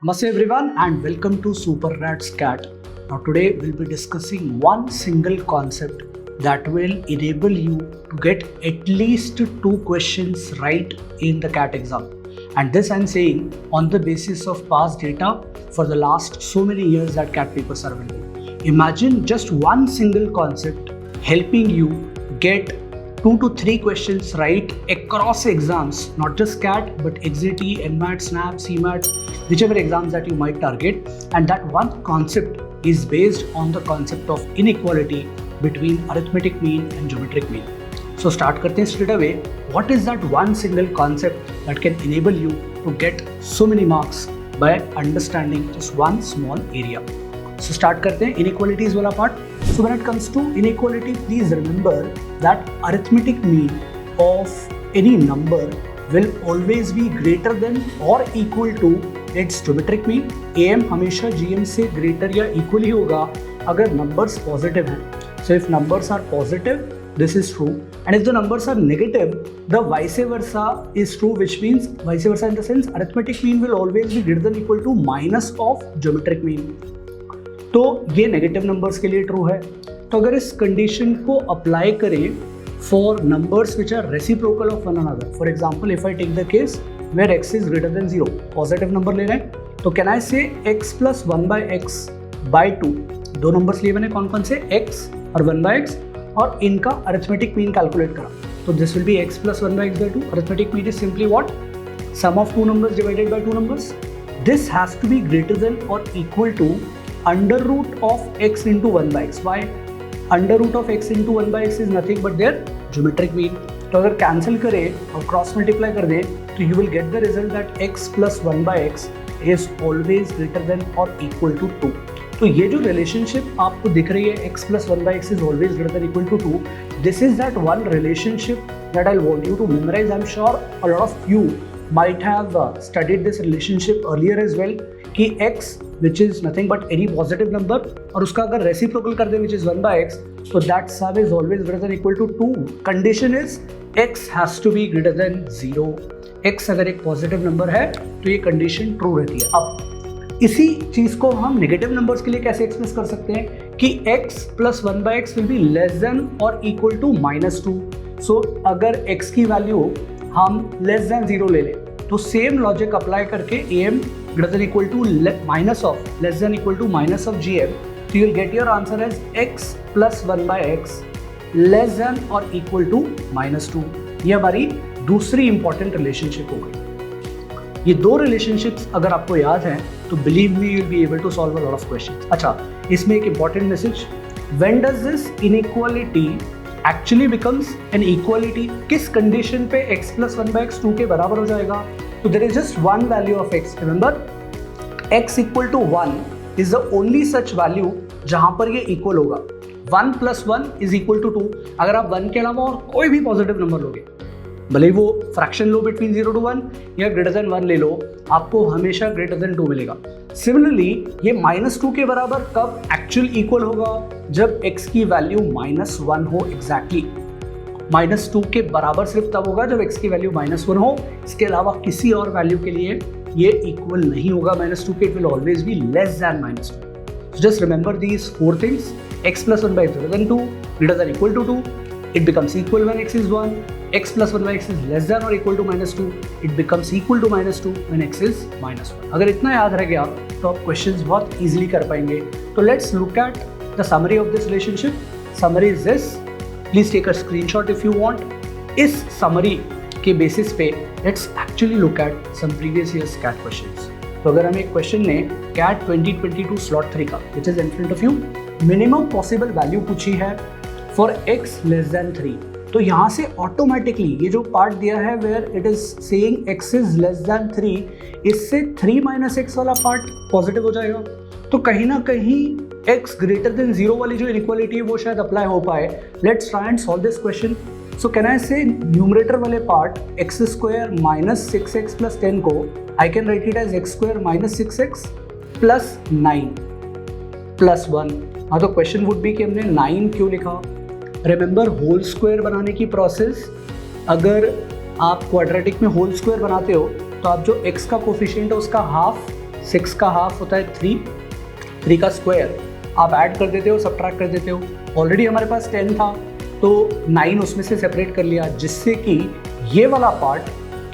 Namaste everyone and welcome to Super Rats Cat. Now today we'll be discussing one single concept that will enable you to get at least 2 questions right in the CAT exam. And this I'm saying on the basis of past data for the last so many years that CAT papers are available. Imagine just one single concept helping you get 2 to 3 questions right across exams, not just CAT but XAT, NMAT, SNAP, CMAT, whichever exams that you might target. And that one concept is based on the concept of inequality between arithmetic mean and geometric mean. So start karte hain straight away. What is that one single concept that can enable you to get so many marks by understanding just one small area? So start karte hain inequalities wala part. So when it comes to inequality, please remember that arithmetic mean of any number will always be greater than or equal to its geometric mean. AM हमेशा GM से greater या equal ही होगा अगर numbers positive हैं. So if numbers are positive, this is true, and if the numbers are negative, the vice versa is true, which means vice versa in the sense arithmetic mean will always be greater than equal to minus of geometric mean. तो ये negative numbers के लिए true है. तो अगर इस condition को apply करें for numbers which are reciprocal of one another, for example if I take the case where x is greater than 0, positive number ले रहे हैं, तो कैन आई से x प्लस 1/x/2. दो नंबर्स लिए मैंने, कौन कौन से, x और 1/x, और इनका अरिथमेटिक मीन कैलकुलेट करा. तो this will be x plus 1/x/2. Arithmetic mean is simply what, sum of 2 numbers divided by 2 numbers. This has to be greater than और equal to under root of x into 1/x. Why? Under root of x into 1/x is nothing but their geometric mean. तो अगर cancel करें और cross multiply कर दें तो you will get the result that x plus 1/x is always greater than और equal to 2. तो ये जो रिलेशनशिप आपको दिख रही है, x plus 1/x is always greater than equal to 2, this is that one relationship that I want you to memorize. I am sure a lot of you might have studied this relationship earlier as well कि x which is nothing but any positive number और उसका अगर reciprocal कर दे which is 1/x, so that sum is always greater than equal to 2. Condition is x has to be greater than 0. x अगर एक positive number है तो ये condition true रहती है. अब इसी चीज को हम नेगेटिव नंबर्स के लिए कैसे एक्सप्रेस कर सकते हैं कि x plus 1/x will be less than और इक्वल टू -2. सो अगर x की वैल्यू हम लेस देन 0 ले लें तो सेम लॉजिक अप्लाई करके am greater than equal to minus of less than equal to minus of gm, तो you will get your answer as x plus 1/x less than और equal to -2. ये हमारी दूसरी important relationship हो गई. ये दो रिलेशनशिप्स अगर आपको याद हैं तो believe me you will be able to solve a lot of questions. अच्छा, इसमें एक important message, when does this inequality actually becomes an equality, किस कंडीशन पे x प्लस 1/x 2 के बराबर हो जाएगा. तो there is just one value of x. Remember, x equal to 1 is the only such value जहां पर ये इक्वल होगा. 1 प्लस 1 इज इक्वल टू 2. अगर आप 1 के अलावा और कोई भी पॉजिटिव नंबर लोगे, भले वो फ्रैक्शन लो बिटवीन 0 to 1 या ग्रेटर देन 1 ले लो, आपको हमेशा ग्रेटर देन 2 मिलेगा. सिमिलरली ये -2 के बराबर कब एक्चुअल इक्वल होगा, जब x की वैल्यू -1 हो. एग्जैक्टली -2 के बराबर सिर्फ तब होगा जब x की वैल्यू -1 हो. इसके अलावा किसी और वैल्यू के लिए ये इक्वल नहीं होगा -2 के. It will always B less then -2. So just remember these 4 things. x plus 1/x greater than 2, greater than equal to 2, it becomes equal when x is 1. x plus 1/x is less than or equal to -2, it becomes equal to -2 when x is -1. अगर इतना याद रह गया तो आप questions बहुत easily कर पाएंगे. तो let's look at the summary of this relationship. Summary is this, please take a screenshot if you want. इस समरी के बेसिस पे let's actually look at some previous years CAT questions. तो अगर हम एक क्वेश्चन ने कैट 2022 स्लॉट 3 का, which is in front of you, minimum possible value पूछी है फॉर x लेस देन 3. तो यहाँ से ऑटोमेटिकली ये जो पार्ट दिया है where it is saying x is less than 3, इससे 3 - x वाला पार्ट पॉजिटिव हो जाएगा. तो कहीं ना कहीं x ग्रेटर देन 0 वाली जो इनइक्वालिटी है वो शायद अप्लाई हो पाए. Let's try and solve this question. So can I say numerator वाले पार्ट x² - 6x + 10 को I can write it as x² - 6x + 9 + 1. हाँ, तो क्वेश्चन वुड बी कि हमने 9 क्यों लिखा. रिमेंबर, होल स्क्वायर बनाने की प्रोसेस, अगर आप क्वाड्रेटिक में होल स्क्वायर बनाते हो तो आप जो x का कोफिशिएंट है उसका हाफ 6 का हाफ होता है 3, 3 का स्क्वायर आप ऐड कर देते हो, सब्ट्रैक्ट कर देते हो। ऑलरेडी हमारे पास 10 था तो 9 उसमें से सेपरेट कर लिया, जिससे कि ये वाला पार्ट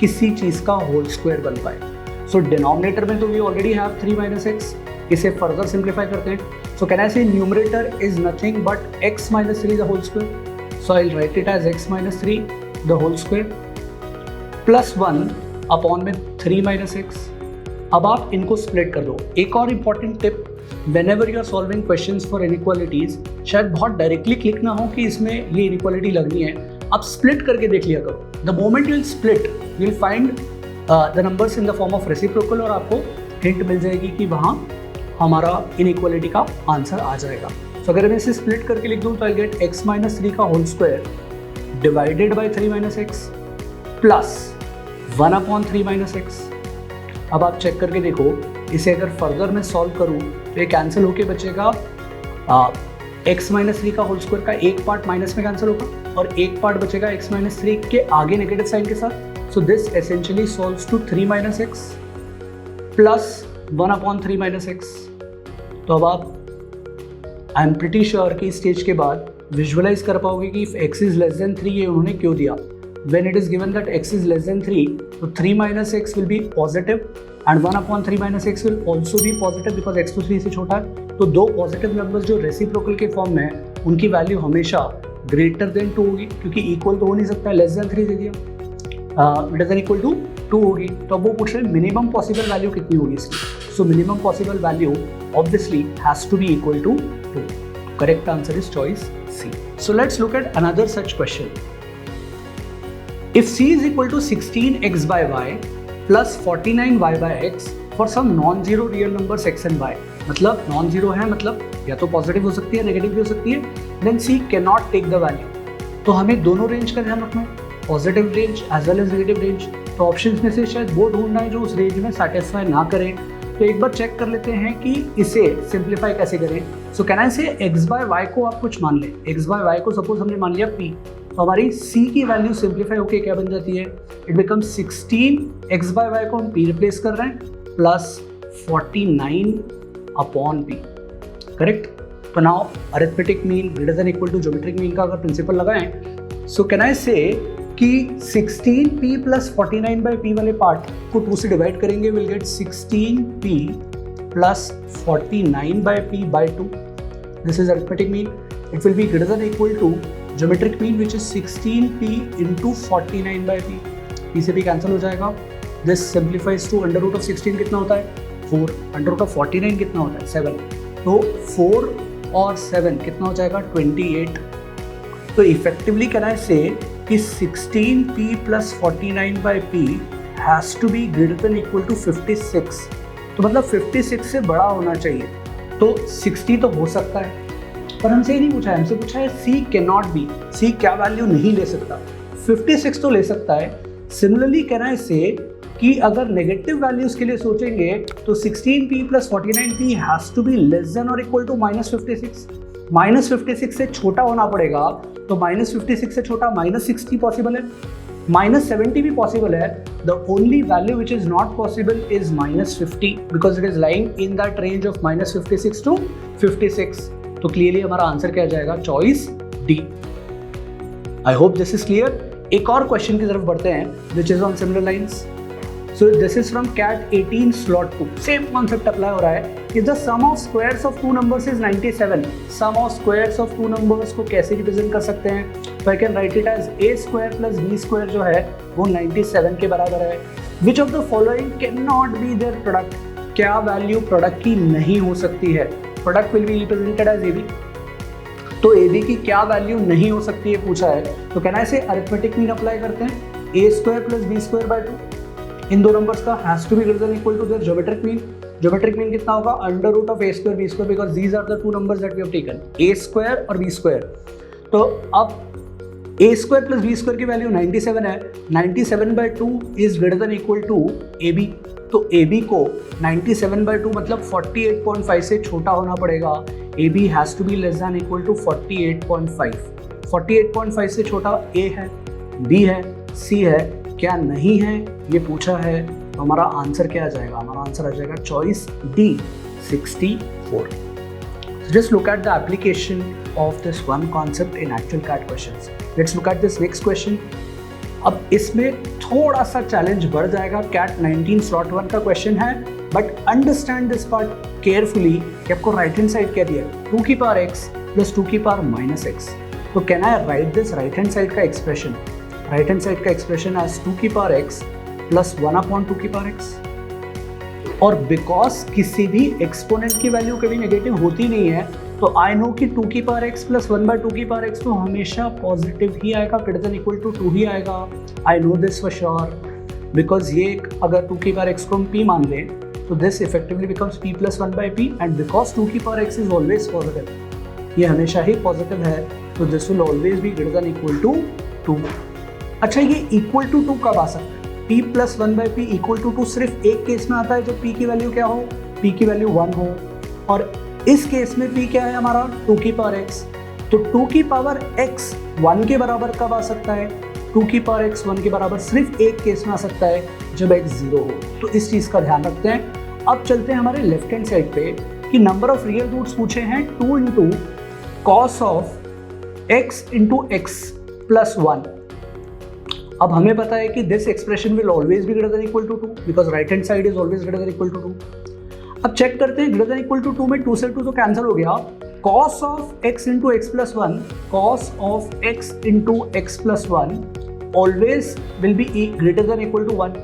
किसी चीज़ का होल स्क्वायर बन पाए। सो डिनोमिनेटर में तो we already have 3 minus x, इसे फर्दर सिंप्लीफाई करते हैं। So can I say numerator is nothing but x minus 3 the whole square. So I will write it as x minus 3 the whole square plus 1 upon में 3 minus x. अब आप इनको split कर दो। एक और important tip, whenever you are solving questions for inequalities, शायद बहुत डायरेक्टली क्लिक ना हो कि इसमें ये इनइक्वालिटी लगनी है, आप स्प्लिट करके देख लिया करो। The moment you will split you will find the numbers in the form of reciprocal, और आपको हिंट मिल जाएगी कि वहाँ हमारा इनइक्वालिटी का आंसर आ जाएगा। तो अगर मैं इसे स्प्लिट करके लिख दूँ तो आई गेट x माइनस 3 का whole square divided by 3 minus x plus 1 upon 3 minus x. अब आप चेक करके देखो, इसे अगर फर्दर मैं सॉल्व करूँ तो ये कैंसिल होके बचेगा x माइनस 3 का होल स्क्वायर का एक पार्ट माइनस में कैंसिल होगा और एक पार्ट बचेगा x माइनस 3 के आगे नेगेटिव साइन के साथ। So this essentially solves to 3 minus x plus 1 upon 3 minus x. तो अब आप आई एम प्रिटी श्योर कि इस स्टेज के बाद विजुअलाइज कर पाओगे कि if x is less than 3 ये उन्होंने क्यों दिया। When it is given that x is less than 3, so 3 minus x will be positive and 1 upon 3 minus x will also be positive because x to 3 से छोटा है। तो दो positive numbers जो रेसिप्रोकल के फॉर्म में है उनकी वैल्यू हमेशा ग्रेटर देन 2 होगी, क्योंकि इक्वल तो हो नहीं सकता, लेस देन 3 दे दिया, ग्रेटर देन इक्वल टू 2 होगी। तो अब वो पूछ रहे हैं मिनिमम पॉसिबल वैल्यू कितनी होगी इसकी। So minimum possible value obviously has to be equal to 2। Correct answer is choice C. So let's look at another such question. If c is equal to 16x by y plus 49y by x for some non-zero real numbers x and y, मतलब non-zero है, मतलब या तो positive हो सकती है negative भी हो सकती है, then c cannot take the value। तो हमें दोनों रेंज का ध्यान रखना है, positive range as well as negative range. तो ऑप्शंस में से शायद वो ढूंढना है जो उस रेंज में सेटिस्फाई ना करें। तो एक बार चेक कर लेते हैं कि इसे सिंप्लीफाई कैसे करें। सो कैन आई से x बाय वाई को आप कुछ मान लें, x बाय वाई को सपोज हमने मान लिया p, तो हमारी c की वैल्यू सिंप्लीफाई होके क्या बन जाती है, it become 16 x by y को हम p रिप्लेस कर रहे हैं प्लस 49 अपॉन p। करेक्ट। तो now arithmetic mean greater than equal to geometric mean का अगर प्रिंसिपल लगाएं, सो कैन आई से कि 16p प्लस 49 बाई p वाले पार्ट को 2 से डिवाइड करेंगे, will get 16p plus 49 by p by 2। This is arithmetic mean, it will be greater than equal to geometric mean which is 16p into 49 by p। p से भी cancel हो जाएगा। This simplifies to under root of 16 कितना होता है 4, under root of 49 कितना होता है 7, तो 4 और 7 कितना हो जाएगा 28। तो इफेक्टिवली कैन आई से कि 16p plus 49 by p has to be greater than equal to 56। तो मतलब 56 से बड़ा होना चाहिए। तो 60 तो हो सकता है, पर हमसे ये नहीं पूछा है, हमसे पूछा है c can not B, c क्या वैल्यू नहीं ले सकता, 56 तो ले सकता है। सिमिलरली कैन आई से कि अगर नेगेटिव वैल्यूज के लिए सोचेंगे तो 16p plus 49p has to be less than और इक्वल टू -56। -56 से छोटा होना पड़ेगा, तो -56 से छोटा -60 पॉसिबल है, -70 भी पॉसिबल है। The only value which is not possible is -50 because it is lying in that range of -56 to 56। तो क्लियरली हमारा आंसर क्या जाएगा, choice D. I hope this is clear. एक और क्वेश्चन की तरफ बढ़ते हैं which is on similar lines. So this is from CAT 18 slot 2. Same concept apply हो रहा है। If the sum of squares of two numbers is 97, sum of squares of two numbers को कैसे रिप्रेजेंट कर सकते हैं? So I can write it as a square plus b square जो है वो 97 के बराबर है। Which of the following cannot be their product? क्या वैल्यू प्रोडक्ट की नहीं हो सकती है? Product will be represented as AB। तो AB की क्या वैल्यू नहीं हो सकती है पूछा है। तो कहना है अरिथमेटिक मीन अप्लाई करते हैं, a square plus b square by 2। इन दो नंबर्स का has to be greater than equal to their geometric mean. Geometric mean कितना होगा, under root of a square b square, because these are the two numbers that we have taken, a square और b square. तो अब a square plus b square की value 97 है, 97 by 2 is greater than equal to ab। तो ab को 97 by 2 मतलब 48.5 से छोटा होना पड़ेगा। ab has to be less than equal to 48.5। 48.5 से छोटा a है, b है, c है, क्या नहीं है ये पूछा है, तो हमारा आंसर क्या आ जाएगा, हमारा आंसर आ जाएगा choice D 64. Just look at the application of this one concept in actual CAT questions. Let's look at this next question. अब इसमें थोड़ा सा चैलेंज बढ़ जाएगा. CAT 19 slot 1 का क्वेश्चन है, but understand this part carefully कि आपको राइट हैंड साइड क्या दिया है, 2 की पावर x प्लस 2 की पावर माइनस x. तो can I right this right hand side का एक्सप्रेशन, राइट हैंड साइड का एक्सप्रेशन एज 2 की पावर x प्लस 1/2 की पावर x. और बिकॉज किसी भी एक्सपोनेंट की वैल्यू कभी नेगेटिव होती नहीं है, तो आई नो कि 2 की पावर x प्लस 1/2 की पावर x तो हमेशा पॉजिटिव ही आएगा, ग्रेटर देन इक्वल टू 2 ही आएगा. I know this for sure, because ये अगर 2 की पावर x को हम p मान लें तो this effectively becomes p plus 1/p, and because 2 की power x is always positive, ये हमेशा ही पॉजिटिव है, तो this will always be greater than equal to 2. अच्छा, ये इक्वल टू 2 कब आ सकता है? p plus 1/p equal to 2 सिर्फ एक केस में आता है जब p की वैल्यू क्या हो, p की वैल्यू 1 हो, और इस केस में p क्या है हमारा 2 की पावर x. तो 2 की पावर x 1 के बराबर कब आ सकता है? 2 की पावर x 1 के बराबर सिर्फ एक केस में आ सकता है जब x 0 हो. तो इस चीज़ का ध्यान रखते हैं. अब चलते हैं हमारे लेफ्ट हैंड साइड पे कि नंबर ऑफ रियल रूट्स पूछे हैं 2 into cos of x into x plus 1. अब हमें पता है कि this expression will always be greater than equal to 2 because right hand side is always greater than equal to 2. अब चेक करते हैं, ग्रेटर देन इक्वल टू 2 में 2 से 2 तो कैंसिल हो गया. cos of x into x plus 1, cos of x into x plus 1 always will be greater than equal to 1.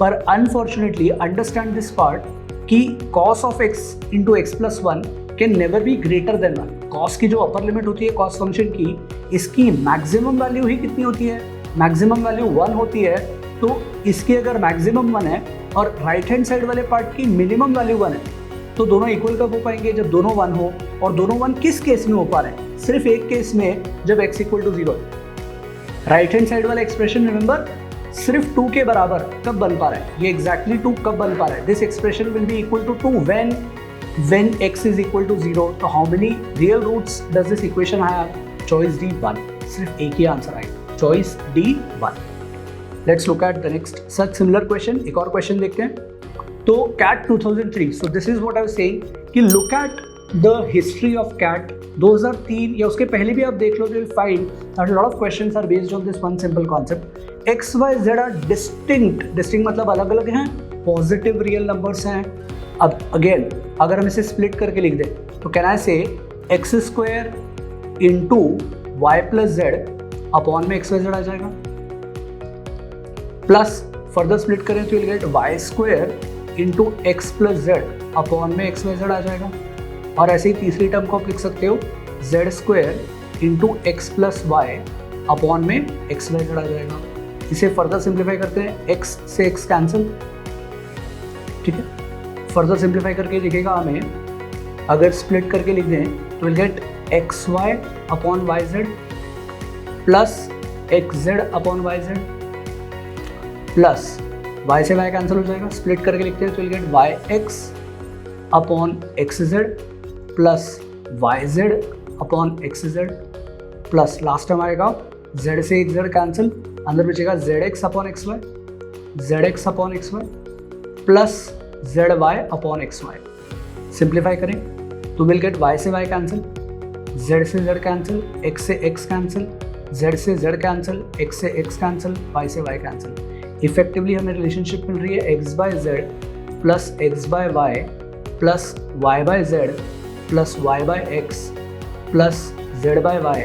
पर unfortunately understand this part कि cos of x into x plus 1 can never be greater than 1. cos की जो upper limit होती है cos function की, इसकी maximum value ही कितनी होती है, मैक्सिमम वैल्यू 1 होती है. तो इसकी अगर मैक्सिमम 1 है और राइट हैंड साइड वाले पार्ट की मिनिमम वैल्यू 1 है, तो दोनों इक्वल कब हो पाएंगे, जब दोनों 1 हो. और दोनों 1 किस केस में हो पा रहे हैं, सिर्फ एक केस में, जब x इक्वल टू 0 है. राइट हैंड साइड वाला एक्सप्रेशन रिमेंबर सिर्फ 2 के बराबर कब बन पा रहा है, ये एग्जैक्टली 2 कब बन पा रहा है. This expression will be equal to 2 when x is equal to 0. तो how many real roots does this equation have? Choice D 1. सिर्फ एक ही आंसर आएगा, choice D 1. Let's look at the next such similar question. एक और question देखते हैं. तो CAT 2003, so this is what I was saying कि look at the history of CAT 2003 या उसके पहले भी आप देख लो, तो you'll find that a lot of questions are based on this one simple concept. x, y, z are distinct मतलब अलग अलग हैं, पॉजिटिव रियल नंबर्स हैं. अब अगेन अगर हम इसे स्प्लिट करके लिख दें तो can I say x square into y plus z upon में एक्स वाई जेड आ जाएगा, प्लस फर्दर स्प्लिट करें तो will get y square into x plus z upon में एक्स वाई जेड आ जाएगा. और ऐसे ही तीसरी टर्म को आप लिख सकते हो z square into x plus y upon में एक्स वाई जेड आ जाएगा. इसे फर्दर सिंप्लीफाई करते हैं, एक्स से एक्स कैंसिल, ठीक है. फर्दर सिंप्लीफाई करके लिखेगा हमें, अगर स्प्लिट करके लिख दें तो will get x Y upon Y Z plus x Z upon Y Z plus Y से वाई कैंसिल हो जाएगा. स्प्लिट करके लिखते हैं तो will get Y x upon x Z plus Y Z upon x Z plus last term आएगा Z से एक जेड कैंसिल, अंदर बचेगा Z x upon x y, Z x upon x Y plus Z Y upon x Y. Simplify करें तो will get y से y cancel, z से z cancel, x से एक्स कैंसिल, जेड से z cancel, x से x cancel, y से y cancel. Effectively हमें relationship मिल रही है x by z plus x by y plus y by z plus y by x plus z by y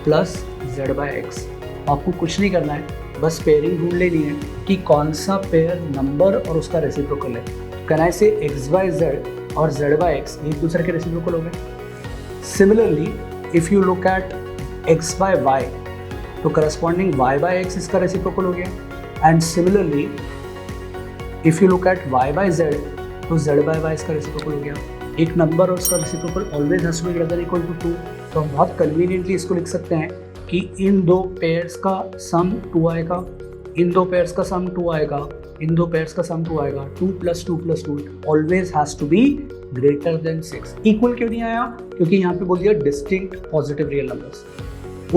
plus z by x. आपको कुछ नहीं करना है, बस पेयरिंग ढूंढ लेनी है कि कौन सा पेयर नंबर और उसका रेसिप्रोकल है. Can I say x by z और जेड बाय एक्स एक दूसरे के रेसिप्रोकल हो गए. Similarly if you look at x by y तो करस्पॉन्डिंग वाई बाय एक्स इसका रेसिप्रोकल हो गया. And similarly if you look at y by z तो जेड बाय वाई इसका रेसिप्रोकल हो गया. एक नंबर और उसका reciprocal always has to be greater than equal to 2. तो हम बहुत कन्वीनियंटली इसको लिख सकते हैं कि इन दो पेयर्स का सम 2 आएगा, इन दो पेयर्स का सम 2 आएगा, इन दो पेयर्स का सम 2 आएगा. 2 + 2 + 2 always has to be greater than 6. Equal क्यों नहीं आया? क्योंकि यहाँ पे बोल दिया distinct positive real numbers.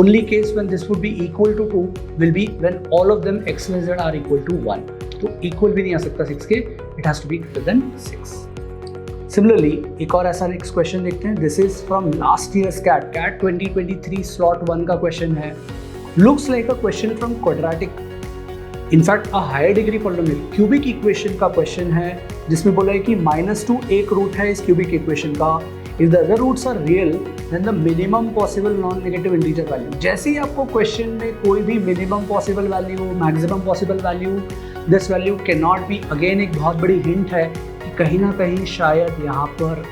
Only case when this would be equal to 2 will be when all of them x y z are equal to 1. तो equal भी नहीं आ सकता 6 के, it has to be greater than 6। Similarly एक और ऐसा next question देखते हैं। This is from last year CAT 2023 slot 1 का क्वेश्चन है। Looks like a question from quadratic, in fact a higher degree polynomial cubic equation का क्वेश्चन है, जिसमें बोला है कि -2 एक रूट है इस क्यूबिक इक्वेशन का। If the other roots are real then the minimum possible non negative integer value. जैसे ही आपको क्वेश्चन में कोई भी minimum possible value, maximum possible value, this value can not be, again एक बहुत बड़ी हिंट है कि कहीं ना कहीं शायद यहाँ पर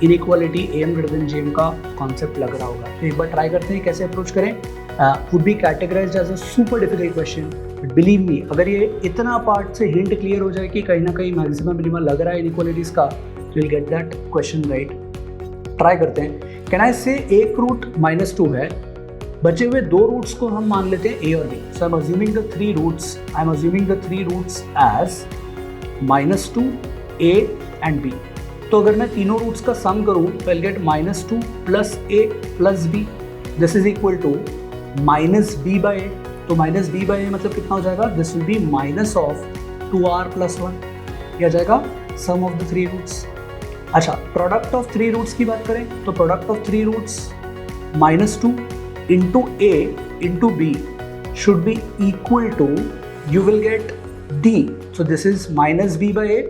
inequality AM greater then JM का कॉन्सेप्ट लग रहा होगा। तो एक बार ट्राई करते हैं कैसे अप्रोच करें। Would be categorised as a super difficult question, but believe me, अगर ये इतना पार्ट से हिंट क्लियर हो जाए कि कहीं ना कहीं मैक्सिमम मिनिमम लग रहा है इनइक्वालिटीज का, you'll get that question right। Try करते हैं। कैन आई से एक रूट -2 है, बचे हुए दो रूट्स को हम मान लेते हैं A और B। So I am assuming the three roots as -2, A and B। तो अगर मैं तीनों रूट्स का सम करूं तो I'll get -2 + A + B, this is equal to -B/A। तो -B/A मतलब कितना हो जाएगा? This will be minus of 2R + 1, यह आ जाएगा sum of the three roots. अच्छा, प्रोडक्ट ऑफ थ्री रूट्स की बात करें तो product of three roots -2 × A × B should be equal to, you will get D, so this is -B/A,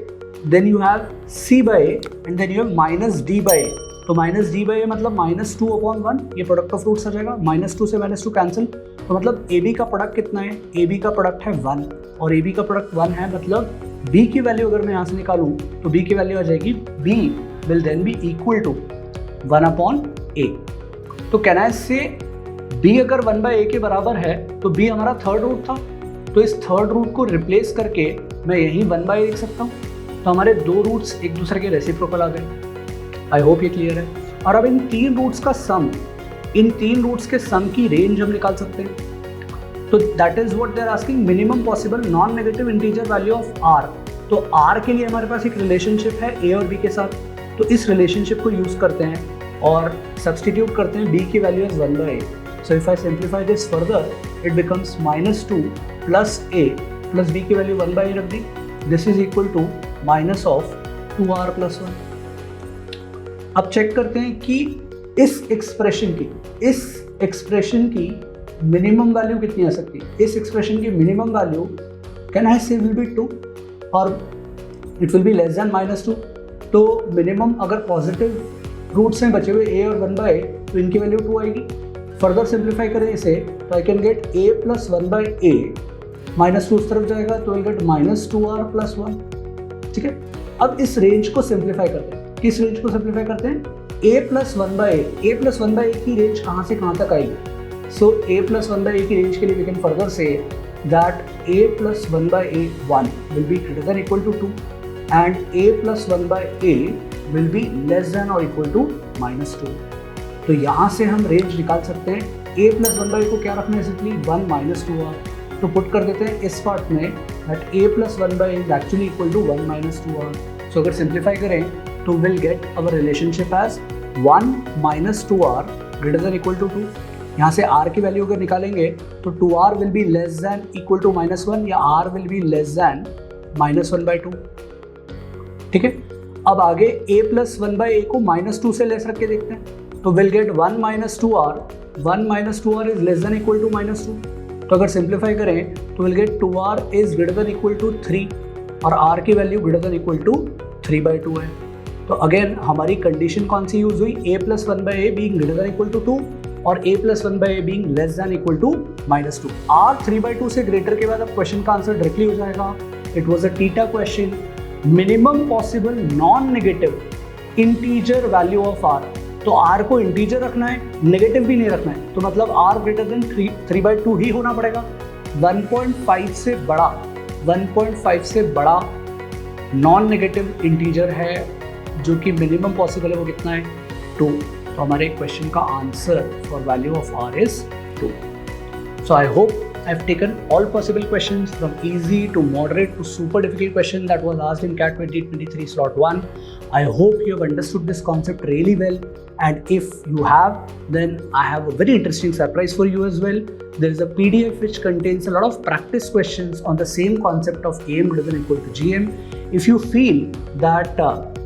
then you have C/A and then you have -D/A। तो -D/A मतलब -2/1, ये product of roots आ जाएगा। -2 से -2 cancel, तो मतलब AB का product कितना है? AB का प्रोडक्ट है 1 और AB का प्रोडक्ट 1 है, मतलब B की वैल्यू अगर मैं यहाँ से निकालूँ तो B की वैल्यू आ जाएगी, B will then be equal to 1/A। तो कैन आई से B अगर 1/A के बराबर है तो B हमारा थर्ड रूट था, तो इस थर्ड रूट को रिप्लेस करके मैं यहीं 1/A लिख सकता हूँ। तो हमारे दो रूट्स एक दूसरे के रेसिप्रोकल आ गए। आई होप ये क्लियर है। और अब इन तीन रूट्स का सम, इन तीन रूट्स के सम की रेंज हम निकाल सकते हैं। तो that is what they are asking, minimum possible non negative integer value of R। तो R के लिए हमारे पास एक रिलेशनशिप है A और B के साथ, तो इस रिलेशनशिप को यूज करते हैं और सब्सटीट्यूट करते हैं B की value as 1/A। So if I simplify this further it becomes -2 + A + B की वैल्यू 1/A रख दी, this is equal to minus of 2R + 1। अब चेक करते हैं कि इस एक्सप्रेशन की मिनिमम वैल्यू कितनी आ सकती है। इस एक्सप्रेशन की मिनिमम वैल्यू कैन आई से विल बी 2 और it will be less then -2। तो मिनिमम अगर पॉजिटिव रूट्स हैं बचे हुए A और 1/A, तो इनकी वैल्यू 2 आएगी। फर्दर सिंप्लीफाई करें इसे तो I can get A + 1/A, -2 उस तरफ जाएगा तो विल गेट -2R + 1। ठीक है, अब इस रेंज को सिंप्लीफाई करते हैं। किस रेंज को सिंप्लीफाई करते हैं? A + 1/A की रेंज कहाँ से कहाँ तक आएगी? सो A + 1/A की रेंज के लिए we can further say that A + 1/A 1 will be greater than equal to 2 and A + 1/A will be less than or equal to -2। तो यहाँ से हम रेंज निकाल सकते हैं। A + 1/A को क्या रखना है सिंपली 1 - 2R। तो पुट कर देते हैं इस पार्ट में that A + 1/A is actually equal to 1 - 2R। So अगर सिंप्लीफाई करें तो will get our relationship as 1 - 2R greater than equal to 2। यहाँ से R की वैल्यू अगर निकालेंगे तो 2R will be less than equal to -1 या R will be less than -1/2। ठीक है, अब आगे A + 1/A को -2 से लेस रख के देखते हैं तो will get 1 - 2R, 1 - 2R is less than equal to -2। तो अगर सिंप्लीफाई करें तो will get 2R is greater than equal to 3 और R की value greater than equal to 3/2 है। तो अगेन हमारी कंडीशन कौन सी यूज हुई? A + 1/A being greater than equal to 2 और A + 1/A being less than equal to -2। R 3/2 से ग्रेटर के बाद अब क्वेश्चन का आंसर डायरेक्टली हो जाएगा। It was a theta question, minimum possible non negative integer value of R। तो R को इंटीजर रखना है, नेगेटिव भी नहीं रखना है, तो मतलब R ग्रेटर देन 3/2 ही होना पड़ेगा। 1.5 से बड़ा नॉन नेगेटिव इंटीजर है जो कि मिनिमम पॉसिबल है, वो कितना है? 2। तो हमारे क्वेश्चन का answer for value of R is 2। So I hope I've taken all possible questions from easy to moderate to super difficult question that was asked in CAT 2023 slot 1. I hope you have understood this concept really well, and if you have, then I have a very interesting surprise for you as well. There is a PDF which contains a lot of practice questions on the same concept of AM greater than equal to GM. If you feel that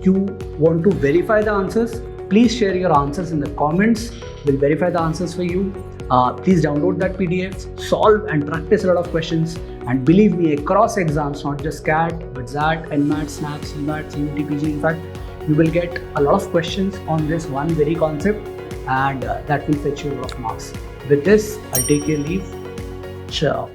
you want to verify the answers, please share your answers in the comments. We'll verify the answers for you. Please download that PDF, solve and practice a lot of questions, and believe me, across exams, not just CAT, but XAT, NMAT, SNAP, CMAT, CUT, PG, in fact, you will get a lot of questions on this one very concept, and that will fetch you a lot of marks. With this, I'll take your leave. Ciao.